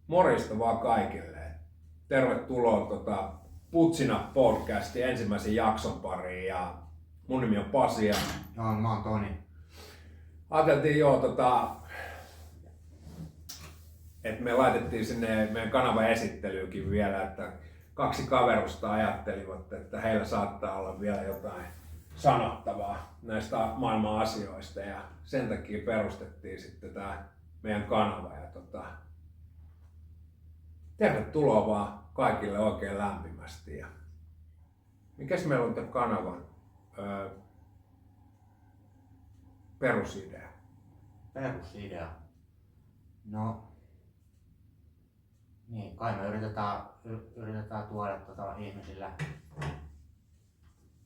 Morjesta vaan kaikille. Tervetuloa Putsina podcastin ensimmäisen jakson pariin. Ja mun nimi on Pasi. Ja mä oon Toni. ajateltiin että me laitettiin sinne meidän kanavan esittelyykin vielä, että kaksi kaverusta ajattelivat, että heillä saattaa olla vielä jotain sanottavaa näistä maailman asioista. Ja sen takia perustettiin sitten tää meidän kanava. Ja tervetuloa vaan kaikille oikein lämpimästi. Ja mikäs meillä on tämän kanavan perusidea? Perusidea? No, niin, kai me yritetään tuoda ihmisille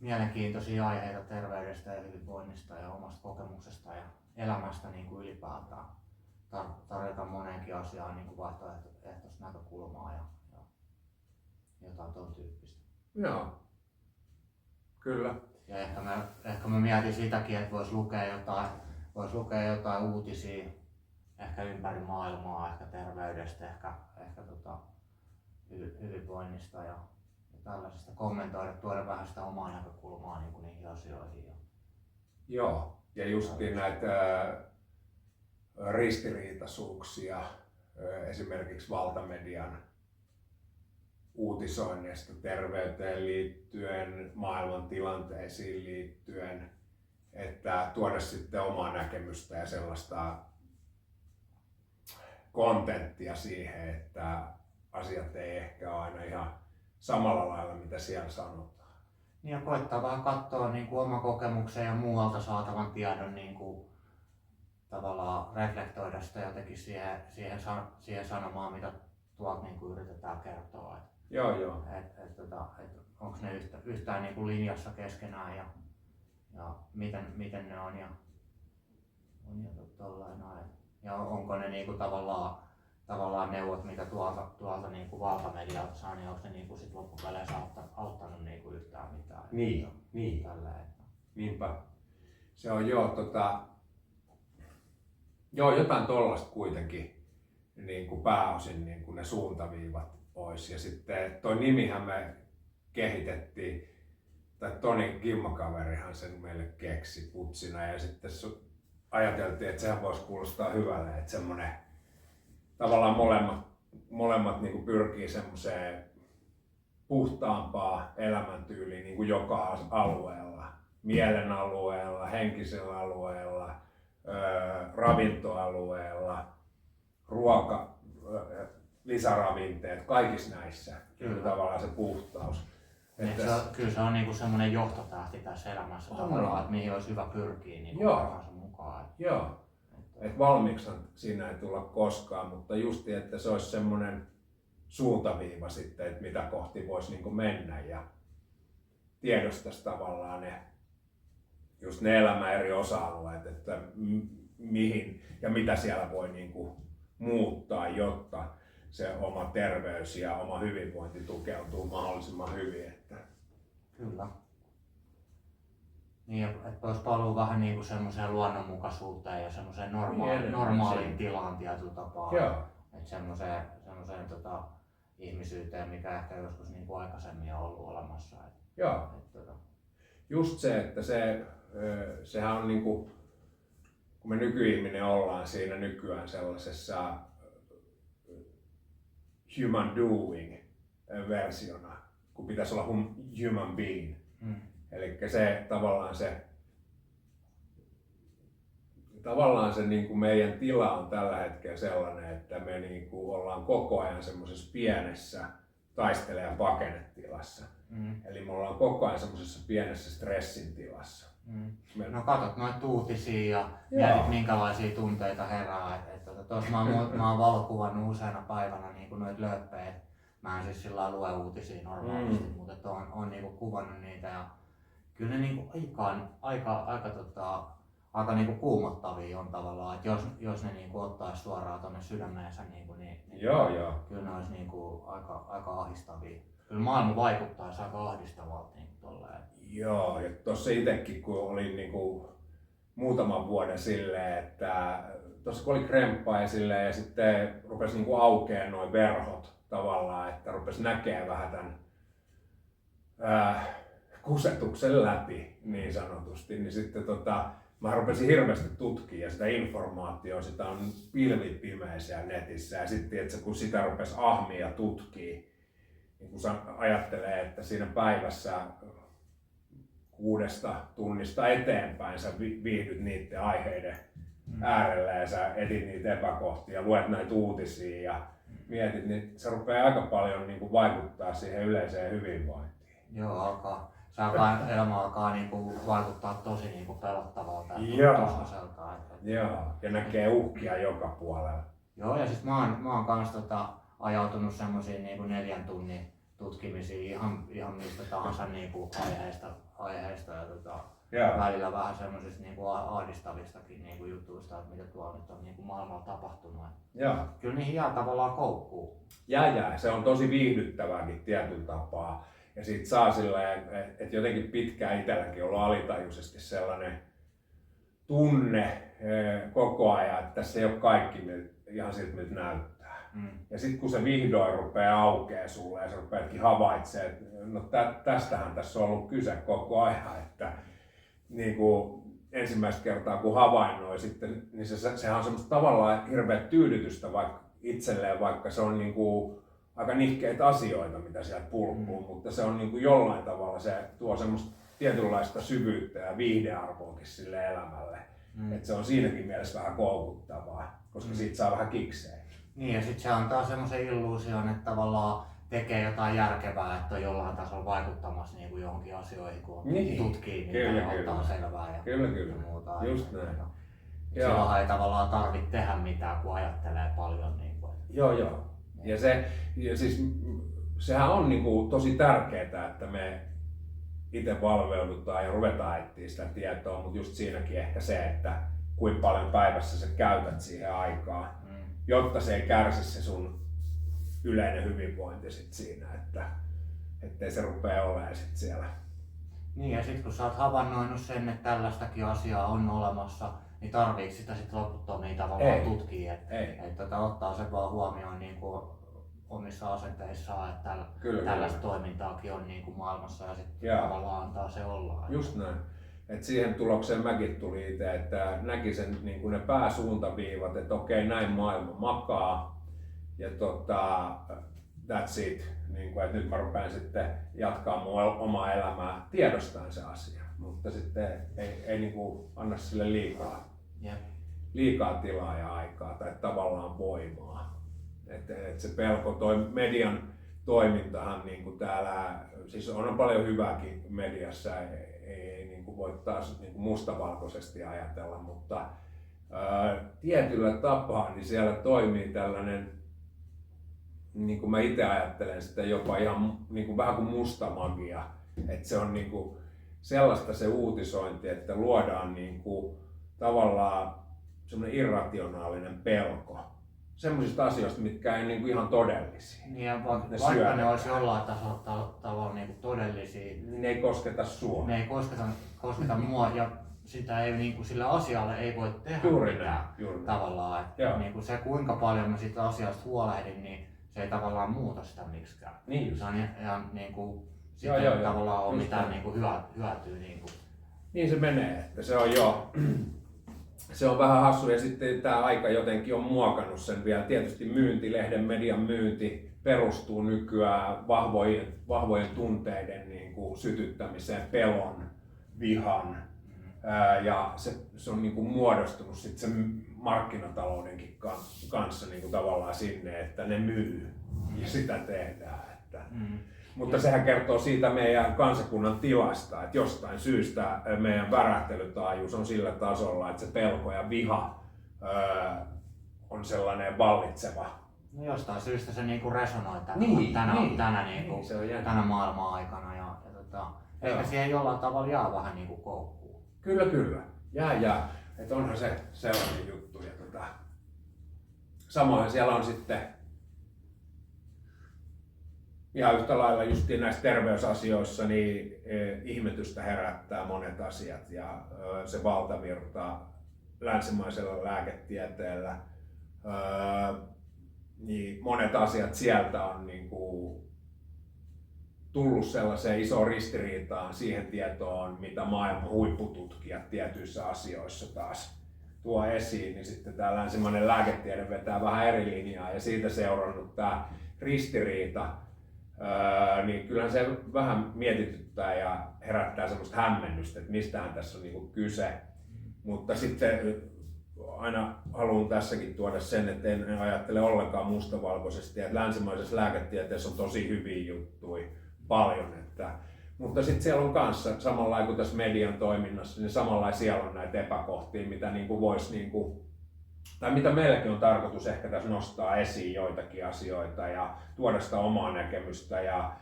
mielenkiintoisia aiheita terveydestä ja hyvinvoinnista ja omasta kokemuksesta ja elämästä niin kuin ylipäätään. Tarjota moneenkin asiaan niin kuin vaihtoehtoista näkökulmaa ja jotain ton tyyppistä. Joo, kyllä. Ja ehkä mä mietin sitäkin, että vois lukea jotain uutisia ehkä ympäri maailmaa, ehkä terveydestä, ehkä hyvinvoinnista ja tällaisista, kommentoida, tuoda vähän sitä omaa näkökulmaa niin kuin niihin asioihin. Joo, ja justiin näitä ristiriitaisuuksia esimerkiksi valtamedian uutisoinnista terveyteen liittyen, maailman tilanteisiin liittyen, että tuoda sitten omaa näkemystä ja sellaista kontenttia siihen, että asiat ei ehkä ole aina ihan samalla lailla mitä siellä sanotaan. Niin ja koittaa vähän katsoa niin kuin oman kokemuksen ja muualta saatavan tiedon niin kuin tavallaan reflektoida sitä jotenkin siihen sanomaan, mitä tuolta niin kuin yritetään kertoa. Joo. Onko ne yhtään niin kuin linjassa keskenään ja miten ne on ja tollain. Ja onko ne niin kuin tavallaan neuvot, mitä tuolta niin kuin valtamedialta saa, niin onko ne niin kuin sit loppupeleissä auttanut niin kuin yhtään mitään? Niin. Tälleen. Niinpä. Se on jotain tollasta kuitenkin niin kuin pääosin niin kuin ne suuntaviivat olisi. Ja sitten toi nimihän me kehitettiin, tai Toni Kimmakaverihan sen meille keksi Putsina, ja sitten ajateltiin, että sehän voisi kuulostaa hyvälle, että semmoinen tavallaan molemmat niin kuin pyrkii semmoiseen puhtaampaan elämäntyyliin niin kuin joka alueella, mielen alueella, henkisellä alueella, ravintoalueella, lisäravinteet, kaikissa näissä. Kyllä. Tavallaan se puhtaus. Kyllä se on niinku semmoinen johtotähti tässä elämässä tavallaan, että mihin olisi hyvä pyrkiä niin parhaansa mukaan. Joo. Et valmiiksi siinä ei tulla koskaan, mutta justi, että se olisi semmoinen suuntaviiva sitten, että mitä kohti voisi niinku mennä ja tiedostaisi tavallaan just ne elämän eri osa-alueet, että mihin ja mitä siellä voi niinku muuttaa, jotta se oma terveys ja oma hyvinvointi tukeutuu mahdollisimman hyvin. Että Kyllä. Niin, että olisi paluu vähän niin kuin semmoiseen luonnonmukaisuuteen ja semmoiseen normaaliin tilaan tietyllä tapaa. Joo. Että semmoiseen ihmisyyteen, mikä ehkä joskus niin kuin aikaisemmin on ollut olemassa. Joo. Just se, että sehän on niin kuin, kun me nykyihminen ollaan siinä nykyään sellaisessa human doing versiona, kun pitäisi olla human being. Eli se tavallaan se niin kuin meidän tila on tällä hetkellä sellainen, että me niin kuin ollaan koko ajan semmoisessa pienessä taistele- ja pakenetilassa. Eli me ollaan koko ajan semmoisessa pienessä stressin tilassa. No katsot noita uutisia ja mietit minkälaisia tunteita herää. Tuossa mä oon valokuvannut useana päivänä niin kuin noita lööppejä. Mä en siis sillä lue uutisia normaalisti, mutta on niin kuin kuvannut niitä. Ja kyllä ne niin kuin aika niin kuin kuumottavia on tavallaan, että jos ne niin kuin ottaisi suoraan tuonne sydämeensä, niin kyllä ne olisi niin kuin aika ahdistavia. Kyllä maailma vaikuttaisi aika ahdistavalta niin tolleen. Joo, ja tuossa itsekin kun olin niin kuin muutaman vuoden silleen, että tuossa kun oli kremppaa esille ja sitten rupesi niinku aukeaa noin verhot tavallaan, että rupesi näkee vähän tämän kusetuksen läpi niin sanotusti, niin sitten mä rupesin hirveästi tutkimaan ja sitä informaatiota, sitä on pilvit pimeisiä netissä ja sitten että kun sitä rupesi ahmia ja tutkii, niin kun ajattelee, että siinä päivässä 6 tunnista eteenpäin sä viihdyt niiden aiheiden äärellä ja sä etit niitä epäkohtia, luet näitä uutisia ja mietit, niin se rupeaa aika paljon niin kuin vaikuttaa siihen yleiseen hyvinvointiin. Joo, elämä alkaa niinku vaikuttaa tosi niinku pelottavalta ja tosaiselta. Joo, ja näkee uhkia joka puolella. Joo, ja siis mä oon kans ajautunut semmosiin niinku 4 tunnin tutkimisiin ihan mistä tahansa niinku aiheesta ja välillä vähän semmosista niinku ahdistavistakin niinku jutuista, että mitä tuolla nyt on niinku maailmalla tapahtunut. Joo. Kyllä niihin jää tavallaan koukkuu. Ja se on tosi viihdyttävääkin tietyllä tapaa. Ja siitä saa silleen, että jotenkin pitkään itselläkin ollut alitajuisesti sellainen tunne koko ajan, että tässä ei ole kaikki ihan siltä miltä näyttää. Ja sitten kun se vihdoin rupeaa aukeaa sulle ja sä rupeatkin havaitsemaan, että no tästähän tässä on ollut kyse koko ajan, että niin kuin ensimmäistä kertaa kun havainnoi sitten, niin sehän on semmoista tavallaan hirveä tyydytystä vaikka itselleen, vaikka se on niin kuin aika nihkeitä asioita, mitä sieltä pulkkuu, mutta se on niin kuin jollain tavalla, se tuo semmoista tietynlaista syvyyttä ja viihdearvoakin sille elämälle. Että se on siinäkin mielessä vähän koukuttavaa, koska siitä saa vähän kiksejä. Niin ja sitten se antaa semmoisen illuusion, että tavallaan tekee jotain järkevää, että on jollain tasolla vaikuttamassa niin kuin johonkin asioihin, kun tutkii niitä ja ottaa selvää ja muuta. Just näin. Silloinhan ei tavallaan tarvitse tehdä mitään, kun ajattelee paljon. Niin kuin. Joo. Ja siis sehän on niin kuin tosi tärkeää, että me itse valveudutaan ja ruvetaan etsiä sitä tietoa, mutta just siinäkin ehkä se, että kuinka paljon päivässä sä käytät siihen aikaa, jotta se ei kärsi se sun yleinen hyvinvointi sit siinä, ettei se rupea olemaan sit siellä. Niin ja sit kun sä oot havainnoinut sen, että tällaistakin asiaa on olemassa, niin tarviiko sitä sit loputtomiin tavallaan tutkia, että ottaa sen vaan huomioon niin kuin omissa asenteissaan, että tällaista toimintaakin on niin kuin maailmassa ja sitten tavallaan antaa se olla. Just näin. Et siihen tulokseen mäkin tuli itse, että näki sen niin kuin ne pääsuuntaviivat, että okei, näin maailma makaa ja that's it. Niin kuin, että nyt mä rupean sitten jatkaa mun omaa elämää tiedostaen se asia, mutta sitten ei niin kuin anna sille liikaa tilaa ja aikaa tai tavallaan voimaa. Et se pelko, median toimintahan niin kuin täällä, siis on paljon hyvääkin mediassa, ei niin kuin voi taas niin kuin mustavalkoisesti ajatella, mutta tietyllä tapaa niin siellä toimii tällainen, niin kuin mä itse ajattelen sitä jopa ihan niin kuin vähän kuin musta magia, että se on niin kuin sellaista se uutisointi, että luodaan niin kuin tavallaan semmoinen irrationaalinen pelko semmoisista asioista, mitkä ei niin kuin ihan todellisia. Niin ja vaikka ne olisi jollain tavalla niin kuin todellisia, niin ne ei kosketa sua. Ne ei kosketa mua ja sitä ei, niin kuin, sillä asialle ei voi tehdä mitään tavallaan. Että, niin kuin se kuinka paljon mä siitä asiasta huolehdin, niin se ei tavallaan muuta sitä miksikään. Niin se on ihan niin kuin, sitä ei tavallaan ole mitään niin kuin hyötyä. Niin se menee, että se on se on vähän hassu ja sitten tämä aika jotenkin on muokannut sen vielä. Tietysti lehden median myynti perustuu nykyään vahvojen tunteiden niin kuin sytyttämiseen, pelon, vihan ja se on niin kuin muodostunut sitten sen markkinataloudenkin kanssa niin kuin tavallaan sinne, että ne myy ja sitä tehdään. Mutta sehän kertoo siitä meidän kansakunnan tilasta, että jostain syystä meidän värähtelytaajuus on sillä tasolla, että se pelko ja viha on sellainen vallitseva. No jostain syystä se niinku resonoi tänä maailman-aikana ja ehkä siihen jollain tavalla jää vähän niinku koukkuun. Kyllä. Jää. Että onhan se sellainen juttu. Ja samoin siellä on sitten ihan yhtä lailla justiin näissä terveysasioissa niin ihmetystä herättää monet asiat ja se valtavirta länsimaisella lääketieteellä, niin monet asiat sieltä on niin kuin tullut sellaiseen isoon ristiriitaan siihen tietoon, mitä maailman huippututkijat tietyissä asioissa taas tuo esiin, niin sitten tämä länsimainen lääketiede vetää vähän eri linjaa ja siitä seurannut tämä ristiriita, niin kyllähän se vähän mietityttää ja herättää semmoista hämmennystä, että mistähän tässä on niinku kyse. Mutta sitten aina haluan tässäkin tuoda sen, että en ajattele ollenkaan mustavalkoisesti, että länsimaisessa lääketieteessä on tosi hyviä juttuja paljon. Mutta sitten siellä on kanssa, samalla kuin tässä median toiminnassa, niin samalla siellä on näitä epäkohtia, mitä niinku voisi, niinku, tai mitä meilläkin on tarkoitus ehkä tässä nostaa esiin joitakin asioita ja tuoda sitä omaa näkemystä. Ja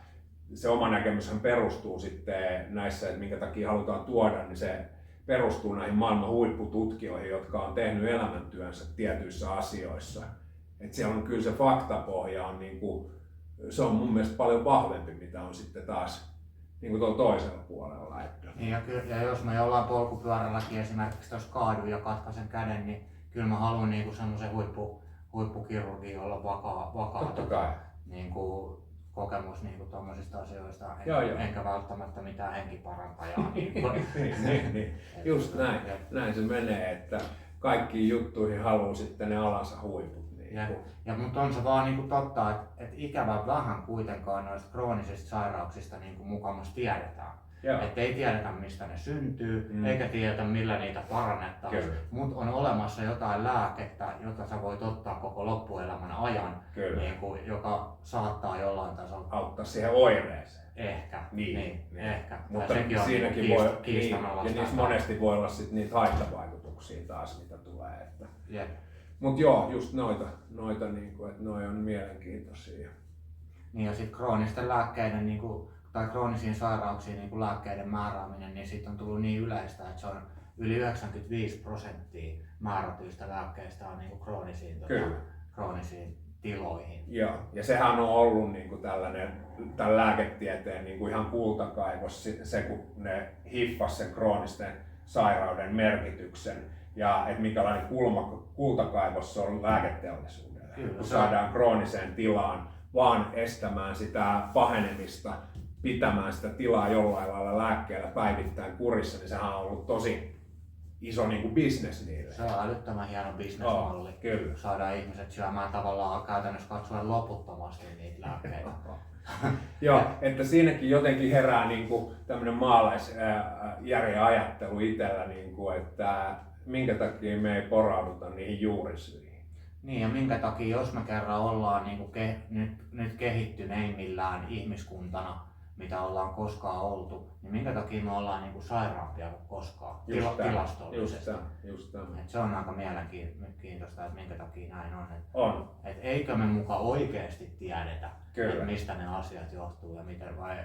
se oma näkemyshän perustuu sitten näissä, että minkä takia halutaan tuoda, niin se perustuu näihin maailman huippututkijoihin, jotka on tehnyt elämäntyönsä tietyissä asioissa. Et siellä on kyllä se faktapohja on niinku, se on mun mielestä paljon vahvempi, mitä on sitten taas niin tuolla toisella puolella. Niin ja jos mä jollain polkupyörälläkin esimerkiksi tuossa kaadun ja katkaisen käden, niin kyllä mä haluan niinku semmoisen huippukirurgin, jolla on vakaa niinku kokemus niinku tommosista asioista, enkä välttämättä mitään henkiparantajaa. niin. Just näin se menee, että kaikkiin juttuihin haluaa sitten ne alansa huiput. Mutta on se vaan niinku totta, että ikävän vähän kuitenkaan noista kroonisista sairauksista niinku mukamas tiedetään. Että ei tiedetä mistä ne syntyy, eikä tiedetä millä niitä parannetaan. Mutta on olemassa jotain lääkettä, jota sä voit ottaa koko loppuelämän ajan, niinku, joka saattaa jollain tasolla auttaa siihen oireeseen. Ehkä. Ehkä. Mutta siinäkin voi, ja niissä monesti voi olla sit niitä haittavaikutuksia taas, mitä tulee. Mutta joo, just noita niinku, että noi on mielenkiintoisia. Niin ja sitten kroonisten lääkkeiden niinku, tai kroonisiin sairauksiin niinku lääkkeiden määrääminen, niin sitten on tullut niin yleistä, että se on yli 95% määrätyistä lääkkeistä on niinku kroonisiin tiloihin. Joo, ja sehän on ollut niinku tämän lääketieteen niinku ihan kultakaivos, se kun ne hiffas sen kroonisten sairauden merkityksen. Ja että minkälainen kultakaivos se on lääketeollisuudelle. Kun saadaan krooniseen tilaan vaan estämään sitä pahenemista, pitämään sitä tilaa jollain lailla lääkkeellä päivittäin kurissa, niin sehän on ollut tosi iso niin kuin business niille. Se on älyttömän hieno bisnesmalli. Kyllä. Saadaan ihmiset syömään tavallaan käytännössä katsoen loputtomasti niitä lääkkeitä. Joo, että siinäkin jotenkin herää niin kuin tämmöinen maalaisjärjen ajattelu itsellä, niin kuin, että minkä takia me ei porauduta niihin juurisyihin. Niin ja minkä takia, jos me kerran ollaan niinku nyt kehittyneimmillään ihmiskuntana, mitä ollaan koskaan oltu, niin minkä takia me ollaan niinku sairaampia kuin koskaan tilastollisesti. Just tämä. Se on aika mielenkiintoista, että minkä takia näin on. Et eikö me muka oikeasti tiedetä, että mistä ne asiat johtuu ja miten, vai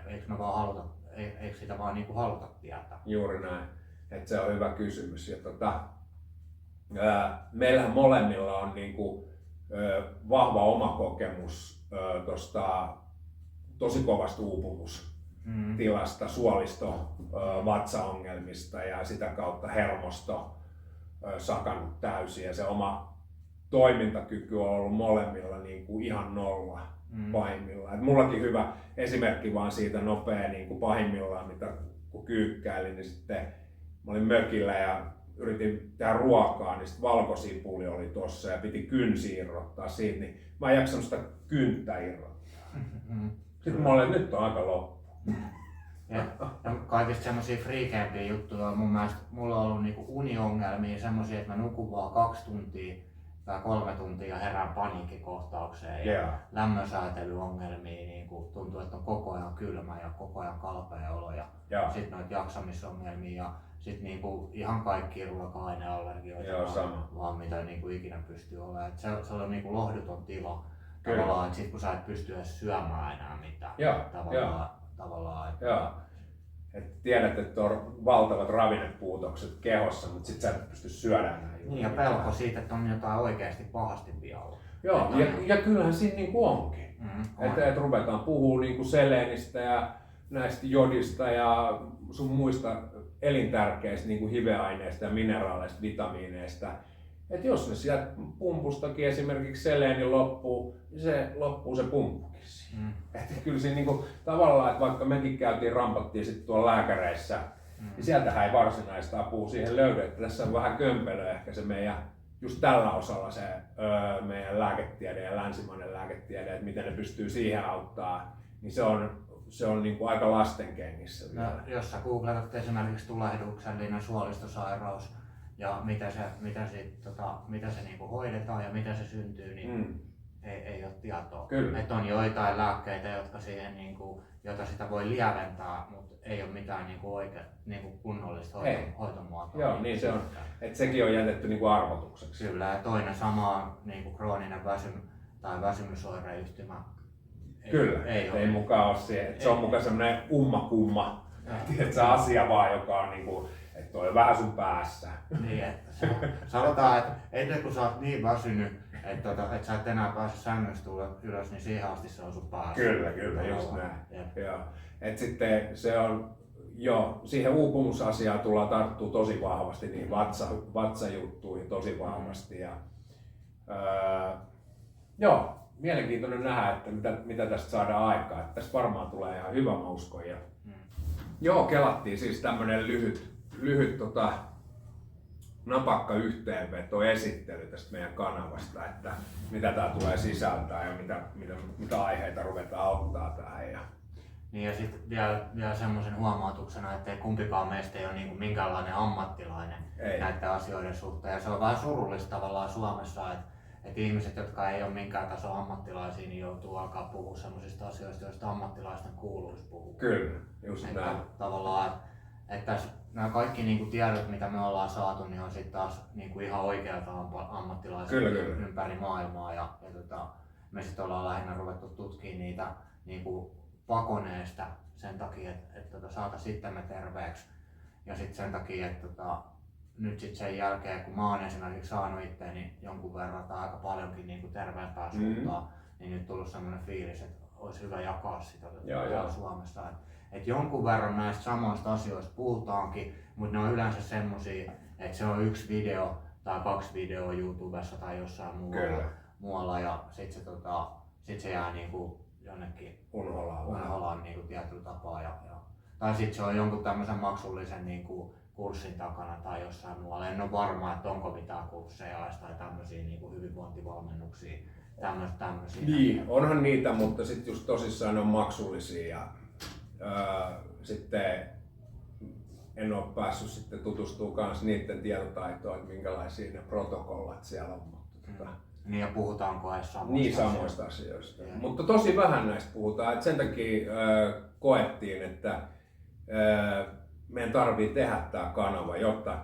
eikö sitä vaan niinku haluta tietää? Juuri näin. Että se on hyvä kysymys. Ja meillähän molemmilla on niinku, vahva oma kokemus tosta tosi kovasta uupumustilasta, vatsaongelmista ja sitä kautta hermosto sakannut täysin. Ja se oma toimintakyky on ollut molemmilla niinku ihan nolla pahimmillaan. Et mullakin hyvä esimerkki vaan siitä nopea niinku pahimmillaan, mitä kun kyykkäilin, niin sitten mä olin mökillä ja yritin tehdä ruokaa, niin sitten valkosipuli oli tossa ja piti kynsi irrottaa siitä, niin mä en jaksanut sitä kynttä irrottaa. Sitten mä olin, että nyt on aika loppu. Ja kaikista semmosia friikeempiä juttuja on mun mielestä, mulla on ollut niinku uniongelmia semmosia, että mä nukun vaan 2 tuntia tai 3 tuntia ja herään paniikkikohtaukseen ja lämmönsäätelyongelmia, niinku tuntuu, että on koko ajan kylmä ja koko ajan kalpea olo ja sitten noita jaksamisongelmia ja sitten niinku ihan kaikki ruoka-aineallergioita vaan mitä niinku ikinä pystyy olemaan. Se on niinku lohduton tila tavallaan, että sit kun sä et pysty edes syömään enää mitään tavallaan. Et tiedät, että on valtavat ravinnepuutokset kehossa, mutta sit sä et pysty syödään näin. Niin ja pelko siitä, että on jotain oikeasti pahasti vialla. Joo, ja kyllähän siinä niinku onkin. Että ruvetaan puhua niinku seleenistä ja näistä jodista ja sun muista elintärkeistä niin kuin hiveaineista ja mineraaleista, vitamiineista. Että jos ne sieltä pumpustakin esimerkiksi seleeni loppuu, niin se loppuu se pumppukin siinä. Että kyllä siinä niin kuin, tavallaan, että vaikka mekin rampattiin sitten tuolla lääkäreissä, niin sieltähän ei varsinaista apua siihen löydy. Että tässä on vähän kömpelö ehkä se meidän, just tällä osalla se meidän lääketiede ja länsimainen lääketiede, että miten ne pystyy siihen auttaa, niin se on niin kuin aika lastenkengissä vielä. No, jos sä googletat esimerkiksi tulehduksellinen suolistosairaus ja mitä se niinku hoidetaan ja mitä se syntyy, niin ei ole tietoa. Että on joitain lääkkeitä, jotka siihen niinku, jota sitä voi lieventää, mutta ei ole mitään niinku kunnollista hoitomuotoa. Joo, niin se on. Että sekin on jätetty niinku arvotukseksi. Kyllä, ja toinen sama niinku krooninen väsymysoireyhtymä. Kyllä, ei mukaan ole siihen. Se on mukaan semmoinen umma-kumma asia vaan, joka on niinku, että toi on vähän sun päässä. Niin, että sanotaan, että ennen kuin sä oot niin väsynyt, että sä et enää pääse sängystä ylös, niin siihen asti se on sun päässä. Kyllä, just näin. Joo. Et sitten se on, siihen uupumusasiaan tullaan tarttua tosi vahvasti, niin vatsajuttuihin tosi vahvasti. Ja, mielenkiintoinen nähdä, että mitä tästä saadaan aikaa. Että tästä varmaan tulee ihan hyvä, mä uskon. Joo, kelattiin siis tämmönen lyhyt napakka yhteenveto esittely tästä meidän kanavasta, että mitä tää tulee sisältää ja mitä aiheita ruvetaan ottaa tähän. Niin ja sitten vielä semmoisen huomautuksena, että kumpikaan meistä ei ole niinku minkäänlainen ammattilainen näiden asioiden suhteen. Ja se on vähän surullista tavallaan Suomessa, että ihmiset, jotka ei ole minkään tason ammattilaisia, niin joutuu alkaa puhua semmoisista asioista, joista ammattilaisten kuuluisi puhua. Kyllä, just näin. Tavallaan, että nämä kaikki niinku tiedot, mitä me ollaan saatu, niin on sitten taas niinku ihan oikealta ammattilaisilta ympäri maailmaa. Ja me sitten ollaan lähinnä ruvettu tutkimaan niitä niinku pakoneesta sen takia, että saataisiin itsemme terveeksi. Ja sitten sen takia, että nyt sitten sen jälkeen, kun mä oon esimerkiksi saanut itteeni jonkun verran tai aika paljonkin niinku terveempää suuntaan, niin nyt tullut sellainen fiilis, että olisi hyvä jakaa sitä Suomessa. Et jonkun verran näistä samoista asioista puhutaankin, mutta ne on yleensä semmosia, että se on yksi video tai 2 videoa YouTubessa tai jossain muualla ja sit se jää niinku jonnekin unholaan niinku tietyllä tapaa. Tai sit se on jonkun tämmöisen maksullisen niinku kurssin takana tai jossain muualla. En ole varma, että onko mitään kursseja tai tämmöisiä niinku hyvinvointivalmennuksia. Tämmöisiä. Niin, onhan niitä, mutta sitten just tosissaan ne on maksullisia. Ja sitten en ole päässyt sitten tutustumaan kans niiden tietotaitoon, että minkälaisia ne protokollat siellä on. Niin ja puhutaanko edes samoista asioista. Mutta tosi vähän näistä puhutaan. Et sen takia koettiin, että meidän tarvii tehdä tämä kanava, jotta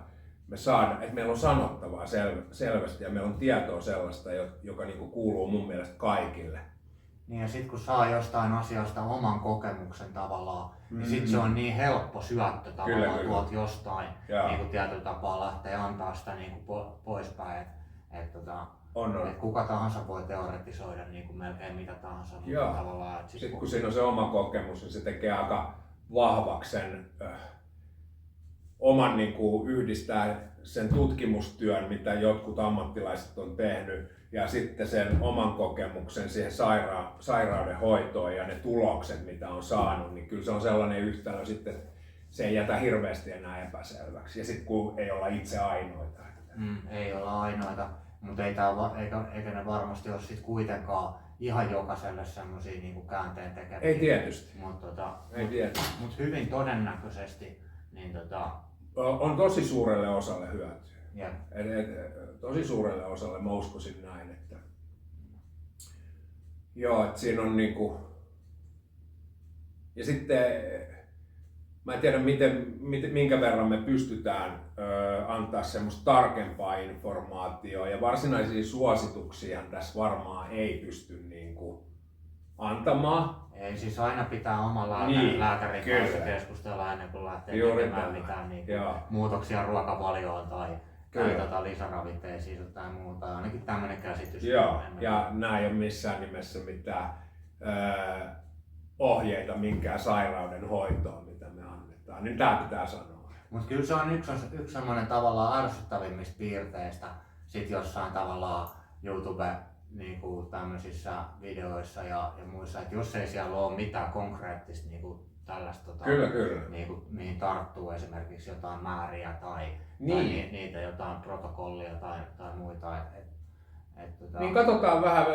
me saadaan, että meillä on sanottavaa selvästi ja meillä on tietoa sellaista, joka niinku kuuluu mun mielestä kaikille. Niin ja sit kun saa jostain asiasta oman kokemuksen tavallaan, niin sit se on niin helppo syöttö tavallaan tuolta jostain niinku tietyllä tapaa lähteä antaa sitä niinku poispäin. Et kuka tahansa voi teoretisoida niinku melkein mitä tahansa. Sitten kun siinä on se oma kokemus, niin se tekee aika vahvaksi sen oman niinku yhdistää sen tutkimustyön, mitä jotkut ammattilaiset on tehnyt, ja sitten sen oman kokemuksen siihen sairauden hoitoon ja ne tulokset, mitä on saanut, niin kyllä se on sellainen yhtälö sitten, että se ei jätä hirveästi enää epäselväksi. Ja sitten kun ei olla itse ainoita. Ei olla ainoita, mutta eikä ne varmasti ole sit kuitenkaan ihan jokaiselle semmosia niinku käänteen tekeviä. Ei tietysti. Mut hyvin todennäköisesti niin on tosi suurelle osalle hyötyä. Yep. Tosi suurelle osalle mä uskoisin näin, että että siinä on niinku, ja sitten mä en tiedä minkä verran me pystytään antaa semmoista tarkempaa informaatiota ja varsinaisia suosituksia tässä varmaan ei pysty niinku antamaan. Ei, siis aina pitää oman lääkärin kanssa keskustella ennen kuin lähtee tekemään mitään niinku muutoksia ruokavalioon tai lisäravitteisiin tai muuta. Ainakin tämmöinen käsitys. Ja nämä ei ole missään nimessä mitään ohjeita minkään sairauden hoitoon, mitä me annetaan. Niin tää pitää sanoa. Mutta kyllä se on yksi semmoinen tavallaan ärsyttävimmistä piirteistä sit jossain tavallaan YouTube niinku tämmöisissä videoissa ja muissa, että jos ei siellä ole mitään konkreettista niinku tällaista Kyllä. niinku, mihin tarttuu esimerkiksi jotain määriä tai niitä jotain protokollia tai muita. Niin katsotaan vähän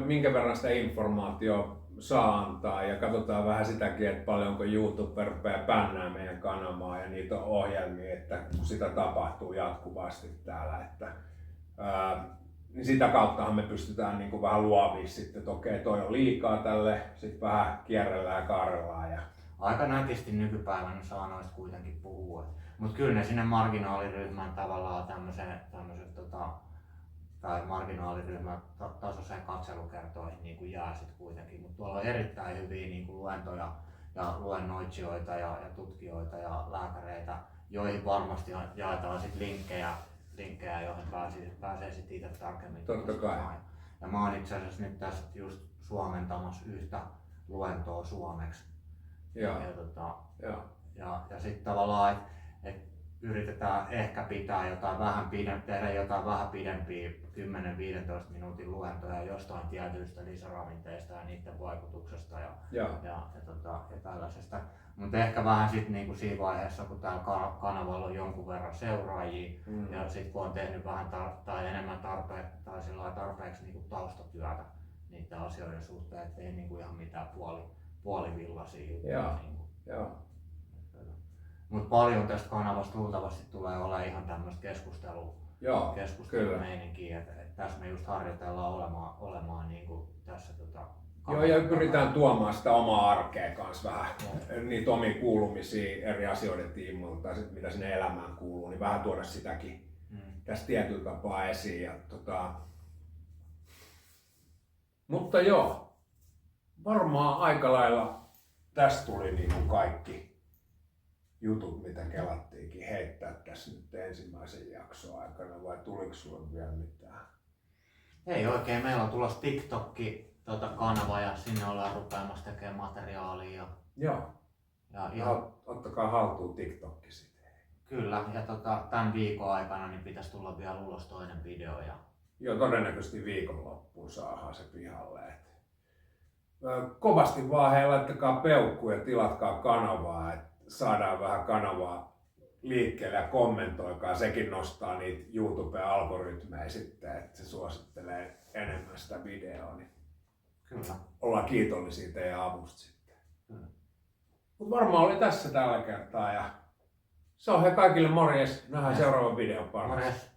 minkä verran sitä informaatiota saa antaa ja katsotaan vähän sitäkin, että paljonko YouTube rupeaa bännää meidän kanavaa ja niitä ohjelmia, että kun sitä tapahtuu jatkuvasti täällä, niin sitä kauttahan me pystytään niin kuin vähän luovia sitten, että okei, toi on liikaa tälle, sitten vähän kierrellään ja kaarellaan. Aika nätisti nykypäivänä saa noista kuitenkin puhua, mutta kyllä ne sinne marginaaliryhmän tavallaan tämmöiset tai marginaaliryhmän tasoiseen katselukertoihin niin kuin jää sit kuitenkin, mutta tuolla on erittäin hyviä niin kuin luentoja ja luennoitsijoita ja tutkijoita ja lääkäreitä, joihin varmasti jaetaan sit linkkejä, joihin pääsee sit itse tarkemmin tutustumaan. Ja mä oon itse asiassa nyt tässä just suomentamassa yhtä luentoa suomeksi. Ja sitten tavallaan, että yritetään ehkä pitää tehdä jotain vähän pidempiä 10-15 minuutin luentoja jostain tietyistä lisäravinteista ja niiden vaikutuksesta ja tällaisesta. Mutta ehkä vähän sitten niinku siinä vaiheessa, kun täällä kanavalla on jonkun verran seuraajia ja sitten kun on tehnyt vähän tai enemmän tarpeeksi niinku taustatyötä niiden asioiden suhteen, ettei niinku ihan mitään puolivillaisia juttuja. Mutta paljon tästä kanavasta luultavasti tulee olemaan ihan tämmöistä keskustelumeininkiä, että tässä me just harjoitellaan olemaan niinku tässä Joo, ja pyritään tuomaan sitä omaa arkea kanssa vähän, niitä omia kuulumisia eri asioiden tiimoilta, mitä sinne elämään kuuluu, niin vähän tuoda sitäkin tästä tietyllä tapaa esiin. Mutta joo, varmaan aika lailla tästä tuli niinku kaikki jutut, mitä kelattiinkin heittää tässä nyt ensimmäisen jakson aikana, vai tuliko sulle vielä mitään? Ei oikein, meillä on tulossa TikTok-kanava ja sinne ollaan rupeamassa tekemään materiaalia. Joo. Ja ottakaa haltuun TikTokki sitten. Kyllä, ja tämän viikon aikana niin pitäisi tulla vielä ulos toinen video. Joo, todennäköisesti viikonloppuun saadaan se pihalle. Kovasti vaan laittakaa peukkuja ja tilatkaa kanavaa, että saadaan vähän kanavaa liikkeelle ja kommentoikaa. Sekin nostaa niitä YouTube-algoritmeja sitten, että se suosittelee enemmän sitä videoa. Niin kyllä. Ollaan kiitollisia teidän avusta sitten. Mutta varmaan oli tässä tällä kertaa ja se on he kaikille morjes. Nähdään seuraavan videon parissa.